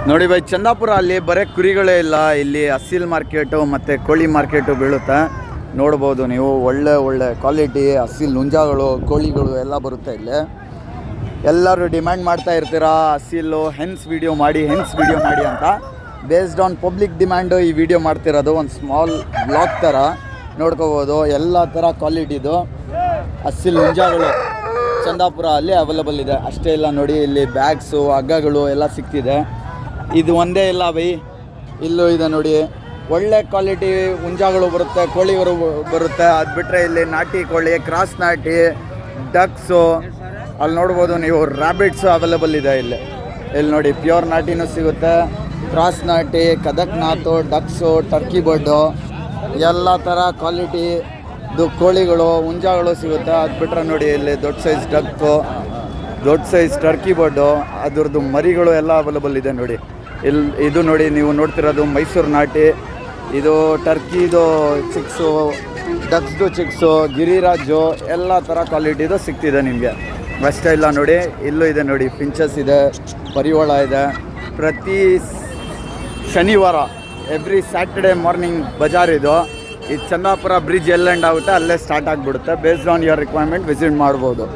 ನೋಡಿ ಬೈ, ಚಂದಾಪುರ ಅಲ್ಲಿ ಬರೀ ಕುರಿಗಳೇ ಇಲ್ಲ, ಇಲ್ಲಿ ಅಸೀಲ್ ಮಾರ್ಕೆಟು ಮತ್ತು ಕೋಳಿ ಮಾರ್ಕೆಟು ಬೀಳುತ್ತೆ. ನೋಡ್ಬೋದು ನೀವು, ಒಳ್ಳೆ ಕ್ವಾಲಿಟಿ ಅಸೀಲ್ ಹುಂಜಾಗಳು, ಕೋಳಿಗಳು ಎಲ್ಲ ಬರುತ್ತೆ ಇಲ್ಲಿ. ಎಲ್ಲರೂ ಡಿಮ್ಯಾಂಡ್ ಮಾಡ್ತಾ ಇರ್ತೀರಾ ಅಸೀಲು ಹೆನ್ಸ್ ವಿಡಿಯೋ ಮಾಡಿ ಅಂತ. ಬೇಸ್ಡ್ ಆನ್ ಪಬ್ಲಿಕ್ ಡಿಮ್ಯಾಂಡು ಈ ವಿಡಿಯೋ ಮಾಡ್ತಿರೋದು. ಒಂದು ಸ್ಮಾಲ್ ಬ್ಲಾಗ್ ಥರ ನೋಡ್ಕೋಬೋದು. ಎಲ್ಲ ಥರ ಕ್ವಾಲಿಟಿದು ಅಸೀಲ್ ಹುಂಜಾಗಳು ಚಂದಾಪುರ ಅಲ್ಲಿ ಅವೈಲಬಲ್ ಇದೆ. ಅಷ್ಟೇ ಇಲ್ಲ ನೋಡಿ, ಇಲ್ಲಿ ಬ್ಯಾಗ್ಸು, ಹಗ್ಗಗಳು ಎಲ್ಲ ಸಿಗ್ತಿದೆ. ಇದು ಒಂದೇ ಇಲ್ಲ ಬೈ, ಇಲ್ಲೂ ಇದೆ ನೋಡಿ. ಒಳ್ಳೆ ಕ್ವಾಲಿಟಿ ಹುಂಜಾಗಳು ಬರುತ್ತೆ, ಕೋಳಿಗಳು ಬರುತ್ತೆ. ಅದು ಬಿಟ್ಟರೆ ಇಲ್ಲಿ ನಾಟಿ ಕೋಳಿ, ಕ್ರಾಸ್ ನಾಟಿ, ಡಕ್ಸು, ಅಲ್ಲಿ ನೋಡ್ಬೋದು ನೀವು. ರ್ಯಾಬಿಟ್ಸು ಅವೈಲಬಲ್ ಇದೆ ಇಲ್ಲಿ ನೋಡಿ. ಪ್ಯೂರ್ ನಾಟಿನೂ ಸಿಗುತ್ತೆ, ಕ್ರಾಸ್ ನಾಟಿ, ಕದಕ್ನಾಥು, ಡಕ್ಸು, ಟರ್ಕಿ ಬರ್ಡು, ಎಲ್ಲ ಥರ ಕ್ವಾಲಿಟಿದು ಕೋಳಿಗಳು, ಹುಂಜಾಗಳು ಸಿಗುತ್ತೆ. ಅದು ಬಿಟ್ಟರೆ ನೋಡಿ ಇಲ್ಲಿ ದೊಡ್ಡ ಸೈಜ್ ಡಕ್ಕು, ದೊಡ್ಡ ಸೈಜ್ ಟರ್ಕಿ ಬರ್ಡು, ಅದ್ರದ್ದು ಮರಿಗಳು ಎಲ್ಲ ಅವೈಲಬಲ್ ಇದೆ ನೋಡಿ. ಇದು ನೋಡಿ, ನೀವು ನೋಡ್ತಿರೋದು ಮೈಸೂರು ನಾಟಿ. ಇದು ಟರ್ಕಿದು ಚಿಕ್ಸು, ಡಕ್ಸ್ದು ಚಿಕ್ಸು, ಗಿರಿರಾಜು, ಎಲ್ಲ ಥರ ಕ್ವಾಲಿಟಿದು ಸಿಗ್ತಿದೆ ನಿಮಗೆ. ಅಷ್ಟೇ ಇಲ್ಲ ನೋಡಿ, ಇಲ್ಲೂ ಇದೆ ನೋಡಿ, ಫಿಂಚಸ್ ಇದೆ, ಪರಿವಾಳ ಇದೆ. ಪ್ರತಿ ಶನಿವಾರ ಎವ್ರಿ ಸ್ಯಾಟರ್ಡೇ ಮಾರ್ನಿಂಗ್ ಬಜಾರ್ ಇದು. ಈ ಚಂದಾಪುರ ಬ್ರಿಡ್ಜ್ ಎಲ್ಲಿ ಎಂಡ್ ಆಗುತ್ತೆ ಅಲ್ಲೇ ಸ್ಟಾರ್ಟ್ ಆಗಿಬಿಡುತ್ತೆ. Based on your requirement visit ಮಾಡ್ಬೋದು.